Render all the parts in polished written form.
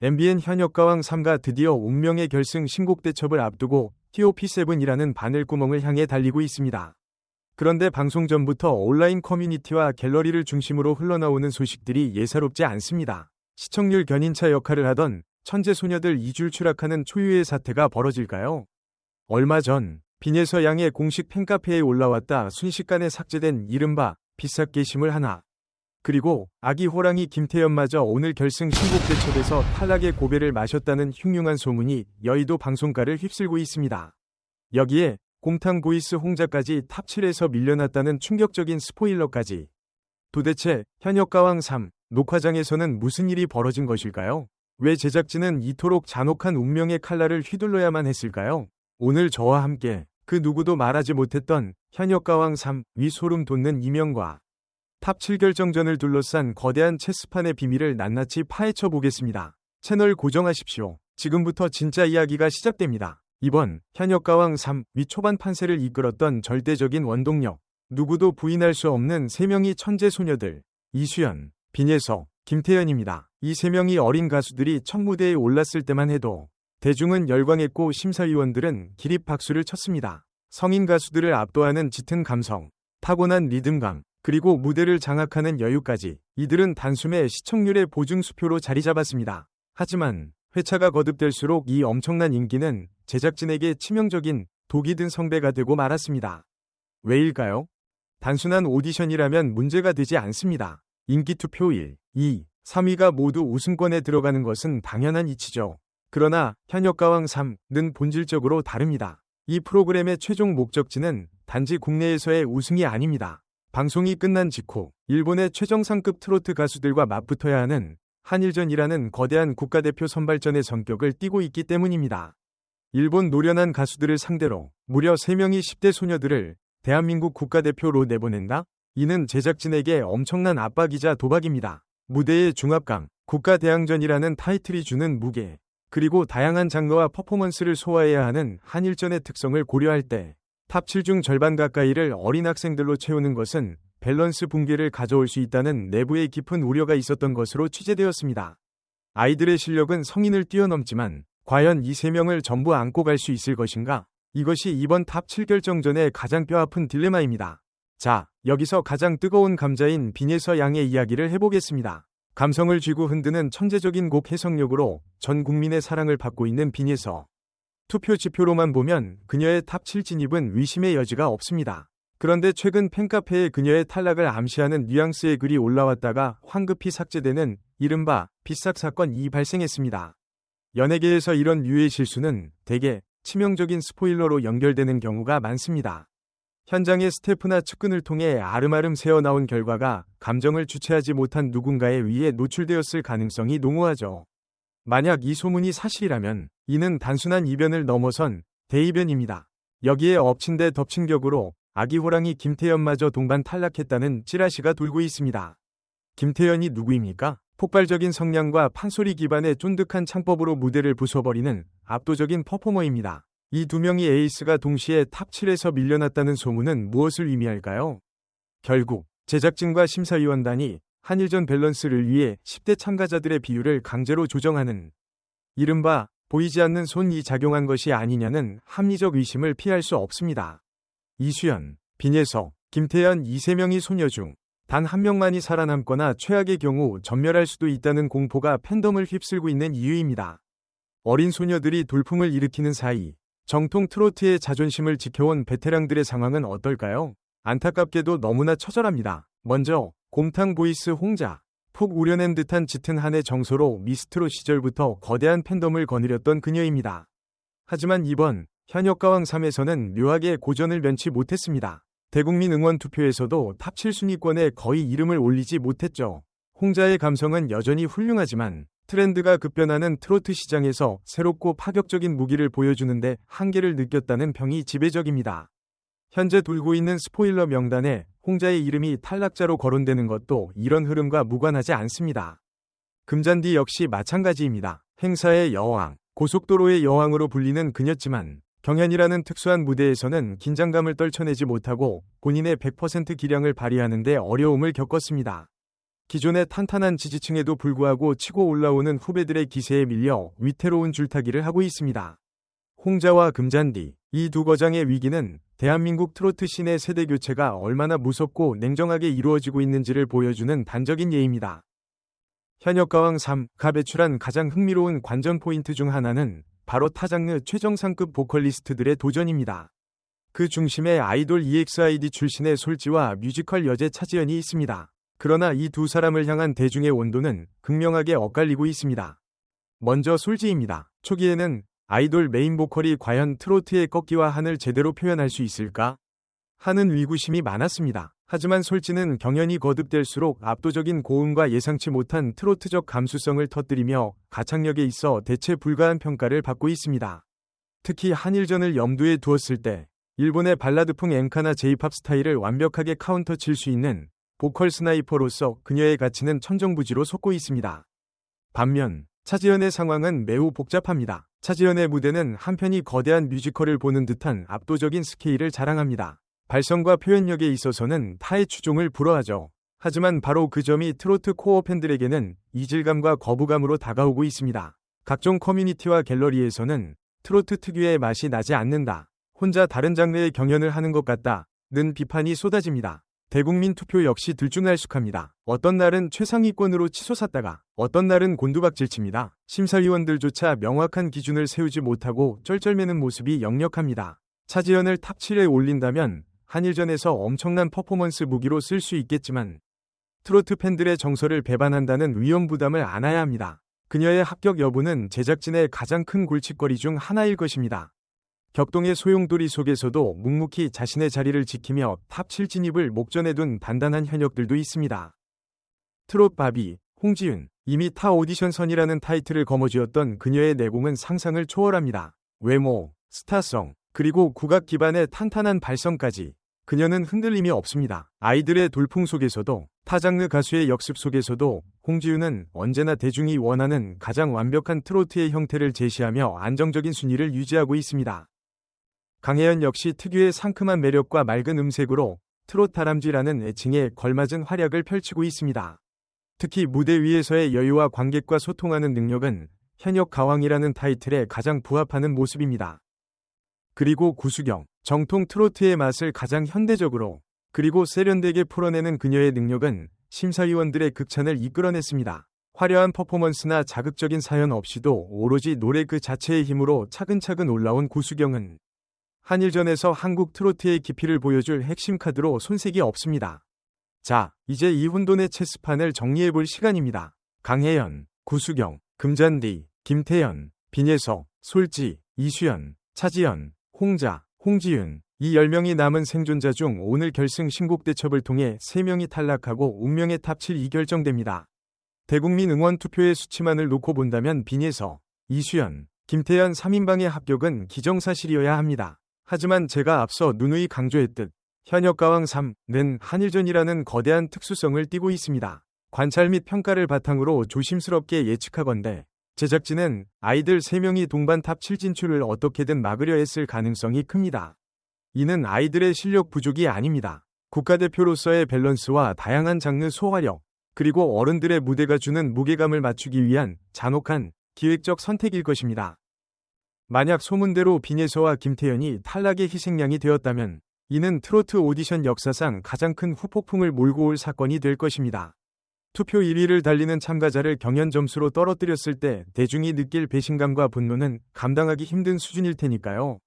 MBN 현역가왕 3가 드디어 운명의 결승 신곡 대첩을 앞두고 TOP7이라는 바늘구멍을 향해 달리고 있습니다. 그런데 방송 전부터 온라인 커뮤니티와 갤러리를 중심으로 흘러나오는 소식들이 예사롭지 않습니다. 시청률 견인차 역할을 하던 천재 소녀들 2줄 추락하는 초유의 사태가 벌어질까요? 얼마 전 빈예서 양의 공식 팬카페에 올라왔다 순식간에 삭제된 이른바 비삭 게시물 하나. 그리고 아기 호랑이 김태연마저 오늘 결승 신곡 대첩에서 탈락의 고배를 마셨다는 흉흉한 소문이 여의도 방송가를 휩쓸고 있습니다. 여기에 곰탕 보이스 홍자까지 탑7에서 밀려났다는 충격적인 스포일러까지. 도대체 현역가왕 3 녹화장에서는 무슨 일이 벌어진 것일까요? 왜 제작진은 이토록 잔혹한 운명의 칼날을 휘둘러야만 했을까요? 오늘 저와 함께 그 누구도 말하지 못했던 현역가왕 3위 소름 돋는 이명과 탑7 결정전을 둘러싼 거대한 체스판의 비밀을 낱낱이 파헤쳐 보겠습니다. 채널 고정하십시오. 지금부터 진짜 이야기가 시작됩니다. 이번 현역가왕 3위 초반 판세를 이끌었던 절대적인 원동력, 누구도 부인할 수 없는 3명의 천재 소녀들, 이수연, 빈예서, 김태연입니다. 이 3명의 어린 가수들이 첫 무대에 올랐을 때만 해도 대중은 열광했고 심사위원들은 기립 박수를 쳤습니다. 성인 가수들을 압도하는 짙은 감성, 타고난 리듬감, 그리고 무대를 장악하는 여유까지 이들은 단숨에 시청률의 보증수표로 자리 잡았습니다. 하지만 회차가 거듭될수록 이 엄청난 인기는 제작진에게 치명적인 독이 든 성배가 되고 말았습니다. 왜일까요? 단순한 오디션이라면 문제가 되지 않습니다. 인기투표 1, 2, 3위가 모두 우승권에 들어가는 것은 당연한 이치죠. 그러나 현역가왕 3는 본질적으로 다릅니다. 이 프로그램의 최종 목적지는 단지 국내에서의 우승이 아닙니다. 방송이 끝난 직후 일본의 최정상급 트로트 가수들과 맞붙어야 하는 한일전이라는 거대한 국가대표 선발전의 성격을 띠고 있기 때문입니다. 일본 노련한 가수들을 상대로 무려 3명의 10대 소녀들을 대한민국 국가대표로 내보낸다? 이는 제작진에게 엄청난 압박이자 도박입니다. 무대의 중압감, 국가대항전이라는 타이틀이 주는 무게, 그리고 다양한 장르와 퍼포먼스를 소화해야 하는 한일전의 특성을 고려할 때 탑7 중 절반 가까이를 어린 학생들로 채우는 것은 밸런스 붕괴를 가져올 수 있다는 내부의 깊은 우려가 있었던 것으로 취재되었습니다. 아이들의 실력은 성인을 뛰어넘지만 과연 이 3명을 전부 안고 갈 수 있을 것인가? 이것이 이번 탑7 결정전의 가장 뼈아픈 딜레마입니다. 자, 여기서 가장 뜨거운 감자인 빈예서 양의 이야기를 해보겠습니다. 감성을 쥐고 흔드는 천재적인 곡 해석력으로 전 국민의 사랑을 받고 있는 빈예서. 투표 지표로만 보면 그녀의 탑7 진입은 의심의 여지가 없습니다. 그런데 최근 팬카페에 그녀의 탈락을 암시하는 뉘앙스의 글이 올라왔다가 황급히 삭제되는 이른바 비삭 사건이 발생했습니다. 연예계에서 이런 류의 실수는 대개 치명적인 스포일러로 연결되는 경우가 많습니다. 현장의 스태프나 측근을 통해 아름아름 새어나온 결과가 감정을 주체하지 못한 누군가에 의해 노출되었을 가능성이 농후하죠. 만약 이 소문이 사실이라면 이는 단순한 이변을 넘어선 대이변입니다. 여기에 엎친 데 덮친 격으로 아기 호랑이 김태연마저 동반 탈락했다는 찌라시가 돌고 있습니다. 김태연이 누구입니까? 폭발적인 성량과 판소리 기반의 쫀득한 창법으로 무대를 부숴버리는 압도적인 퍼포머입니다. 이 2명의 에이스가 동시에 탑7에서 밀려났다는 소문은 무엇을 의미할까요? 결국 제작진과 심사위원단이 한일전 밸런스를 위해 10대 참가자들의 비율을 강제로 조정하는 이른바 보이지 않는 손이 작용한 것이 아니냐는 합리적 의심을 피할 수 없습니다. 이수연, 빈예서, 김태연 이 3명의 소녀 중 단 한 명만이 살아남거나 최악의 경우 전멸할 수도 있다는 공포가 팬덤을 휩쓸고 있는 이유입니다. 어린 소녀들이 돌풍을 일으키는 사이 정통 트로트의 자존심을 지켜온 베테랑들의 상황은 어떨까요? 안타깝게도 너무나 처절합니다. 먼저 곰탕 보이스 홍자, 푹 우려낸 듯한 짙은 한의 정서로 미스트롯 시절부터 거대한 팬덤을 거느렸던 그녀입니다. 하지만 이번 현역가왕 3에서는 묘하게 고전을 면치 못했습니다. 대국민 응원 투표에서도 탑7 순위권에 거의 이름을 올리지 못했죠. 홍자의 감성은 여전히 훌륭하지만 트렌드가 급변하는 트로트 시장에서 새롭고 파격적인 무기를 보여주는데 한계를 느꼈다는 평이 지배적입니다. 현재 돌고 있는 스포일러 명단에 홍자의 이름이 탈락자로 거론되는 것도 이런 흐름과 무관하지 않습니다. 금잔디 역시 마찬가지입니다. 행사의 여왕, 고속도로의 여왕으로 불리는 그녀지만 경연이라는 특수한 무대에서는 긴장감을 떨쳐내지 못하고 본인의 100% 기량을 발휘하는 데 어려움을 겪었습니다. 기존의 탄탄한 지지층에도 불구하고 치고 올라오는 후배들의 기세에 밀려 위태로운 줄타기를 하고 있습니다. 홍자와 금잔디, 이 두 거장의 위기는 대한민국 트로트 씬의 세대 교체가 얼마나 무섭고 냉정하게 이루어지고 있는지를 보여주는 단적인 예입니다. 현역가왕 3가 배출한 가장 흥미로운 관전 포인트 중 하나는 바로 타장르 최정상급 보컬리스트들의 도전입니다. 그 중심에 아이돌 EXID 출신의 솔지와 뮤지컬 여제 차지연이 있습니다. 그러나 이 두 사람을 향한 대중의 온도는 극명하게 엇갈리고 있습니다. 먼저 솔지입니다. 초기에는 아이돌 메인 보컬이 과연 트로트의 꺾기와 한을 제대로 표현할 수 있을까? 하는 의구심이 많았습니다. 하지만 솔지는 경연이 거듭될수록 압도적인 고음과 예상치 못한 트로트적 감수성을 터뜨리며 가창력에 있어 대체 불가한 평가를 받고 있습니다. 특히 한일전을 염두에 두었을 때 일본의 발라드풍 엔카나 J-팝 스타일을 완벽하게 카운터 칠 수 있는 보컬 스나이퍼로서 그녀의 가치는 천정부지로 솟고 있습니다. 반면 차지연의 상황은 매우 복잡합니다. 차지연의 무대는 한편이 거대한 뮤지컬을 보는 듯한 압도적인 스케일을 자랑합니다. 발성과 표현력에 있어서는 타의 추종을 불허하죠. 하지만 바로 그 점이 트로트 코어 팬들에게는 이질감과 거부감으로 다가오고 있습니다. 각종 커뮤니티와 갤러리에서는 트로트 특유의 맛이 나지 않는다, 혼자 다른 장르의 경연을 하는 것 같다는 비판이 쏟아집니다. 대국민 투표 역시 들쭉날쭉합니다. 어떤 날은 최상위권으로 치솟았다가 어떤 날은 곤두박질칩니다. 심사위원들조차 명확한 기준을 세우지 못하고 쩔쩔매는 모습이 역력합니다. 차지연을 탑 7에 올린다면 한일전에서 엄청난 퍼포먼스 무기로 쓸 수 있겠지만 트로트 팬들의 정서를 배반한다는 위험 부담을 안아야 합니다. 그녀의 합격 여부는 제작진의 가장 큰 골칫거리 중 하나일 것입니다. 격동의 소용돌이 속에서도 묵묵히 자신의 자리를 지키며 탑 7 진입을 목전에 둔 단단한 현역들도 있습니다. 트롯 바비, 홍지윤, 이미 타 오디션 선이라는 타이틀을 거머쥐었던 그녀의 내공은 상상을 초월합니다. 외모, 스타성, 그리고 국악 기반의 탄탄한 발성까지 그녀는 흔들림이 없습니다. 아이들의 돌풍 속에서도 타장르 가수의 역습 속에서도 홍지윤은 언제나 대중이 원하는 가장 완벽한 트로트의 형태를 제시하며 안정적인 순위를 유지하고 있습니다. 강혜연 역시 특유의 상큼한 매력과 맑은 음색으로 트롯 다람쥐라는 애칭에 걸맞은 활약을 펼치고 있습니다. 특히 무대 위에서의 여유와 관객과 소통하는 능력은 현역 가왕이라는 타이틀에 가장 부합하는 모습입니다. 그리고 구수경, 정통 트로트의 맛을 가장 현대적으로 그리고 세련되게 풀어내는 그녀의 능력은 심사위원들의 극찬을 이끌어냈습니다. 화려한 퍼포먼스나 자극적인 사연 없이도 오로지 노래 그 자체의 힘으로 차근차근 올라온 구수경은 한일전에서 한국 트로트의 깊이를 보여줄 핵심 카드로 손색이 없습니다. 자, 이제 이 혼돈의 체스판을 정리해볼 시간입니다. 강혜연, 구수경, 금잔디, 김태연, 빈예서, 솔지, 이수연, 차지연, 홍자, 홍지윤, 이 10명이 남은 생존자 중 오늘 결승 신곡대첩을 통해 3명이 탈락하고 운명의 탑 7이 결정됩니다. 대국민 응원 투표의 수치만을 놓고 본다면 빈예서, 이수연, 김태연 3인방의 합격은 기정사실이어야 합니다. 하지만 제가 앞서 누누이 강조했듯 현역 가왕 3는 한일전이라는 거대한 특수성을 띠고 있습니다. 관찰 및 평가를 바탕으로 조심스럽게 예측하건대 제작진은 아이들 3명이 동반 탑 7 진출을 어떻게든 막으려 했을 가능성이 큽니다. 이는 아이들의 실력 부족이 아닙니다. 국가대표로서의 밸런스와 다양한 장르 소화력, 그리고 어른들의 무대가 주는 무게감을 맞추기 위한 잔혹한 기획적 선택일 것입니다. 만약 소문대로 빈예서와 김태연이 탈락의 희생양이 되었다면 이는 트로트 오디션 역사상 가장 큰 후폭풍을 몰고 올 사건이 될 것입니다. 투표 1위를 달리는 참가자를 경연 점수로 떨어뜨렸을 때 대중이 느낄 배신감과 분노는 감당하기 힘든 수준일 테니까요.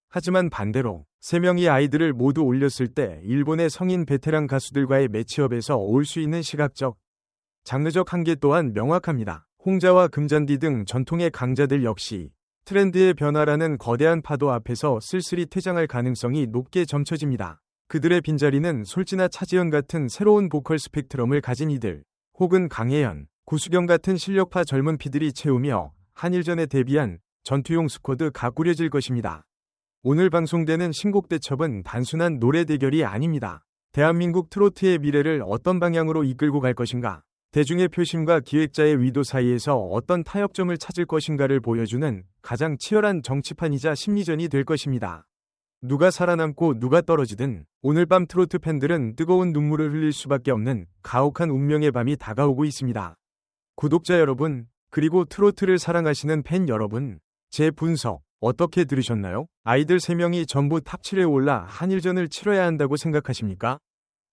하지만 반대로 3명의 아이들을 모두 올렸을 때 일본의 성인 베테랑 가수들과의 매치업에서 올 수 있는 시각적, 장르적 한계 또한 명확합니다. 홍자와 금잔디 등 전통의 강자들 역시 트렌드의 변화라는 거대한 파도 앞에서 쓸쓸히 퇴장할 가능성이 높게 점쳐집니다. 그들의 빈자리는 솔지나 차지연 같은 새로운 보컬 스펙트럼을 가진 이들, 혹은 강혜연, 구수경 같은 실력파 젊은 피들이 채우며 한일전에 대비한 전투용 스쿼드가 꾸려질 것입니다. 오늘 방송되는 신곡대첩은 단순한 노래 대결이 아닙니다. 대한민국 트로트의 미래를 어떤 방향으로 이끌고 갈 것인가, 대중의 표심과 기획자의 의도 사이에서 어떤 타협점을 찾을 것인가를 보여주는 가장 치열한 정치판이자 심리전이 될 것입니다. 누가 살아남고 누가 떨어지든 오늘 밤 트로트 팬들은 뜨거운 눈물을 흘릴 수밖에 없는 가혹한 운명의 밤이 다가오고 있습니다. 구독자 여러분, 그리고 트로트를 사랑하시는 팬 여러분, 제 분석 어떻게 들으셨나요? 아이들 3명이 전부 탑7에 올라 한일전을 치러야 한다고 생각하십니까?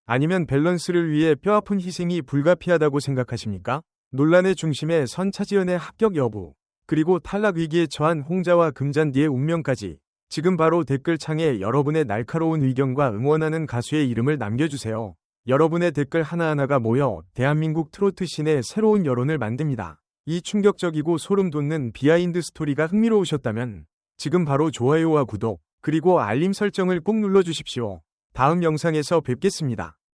아니면 밸런스를 위해 뼈아픈 희생이 불가피하다고 생각하십니까? 논란의 중심에 선 차지연의 합격 여부, 그리고 탈락 위기에 처한 홍자와 금잔디의 운명까지 지금 바로 댓글창에 여러분의 날카로운 의견과 응원하는 가수의 이름을 남겨주세요. 여러분의 댓글 하나하나가 모여 대한민국 트로트 씬의 새로운 여론을 만듭니다. 이 충격적이고 소름 돋는 비하인드 스토리가 흥미로우셨다면 지금 바로 좋아요와 구독, 그리고 알림 설정을 꼭 눌러주십시오. 다음 영상에서 뵙겠습니다.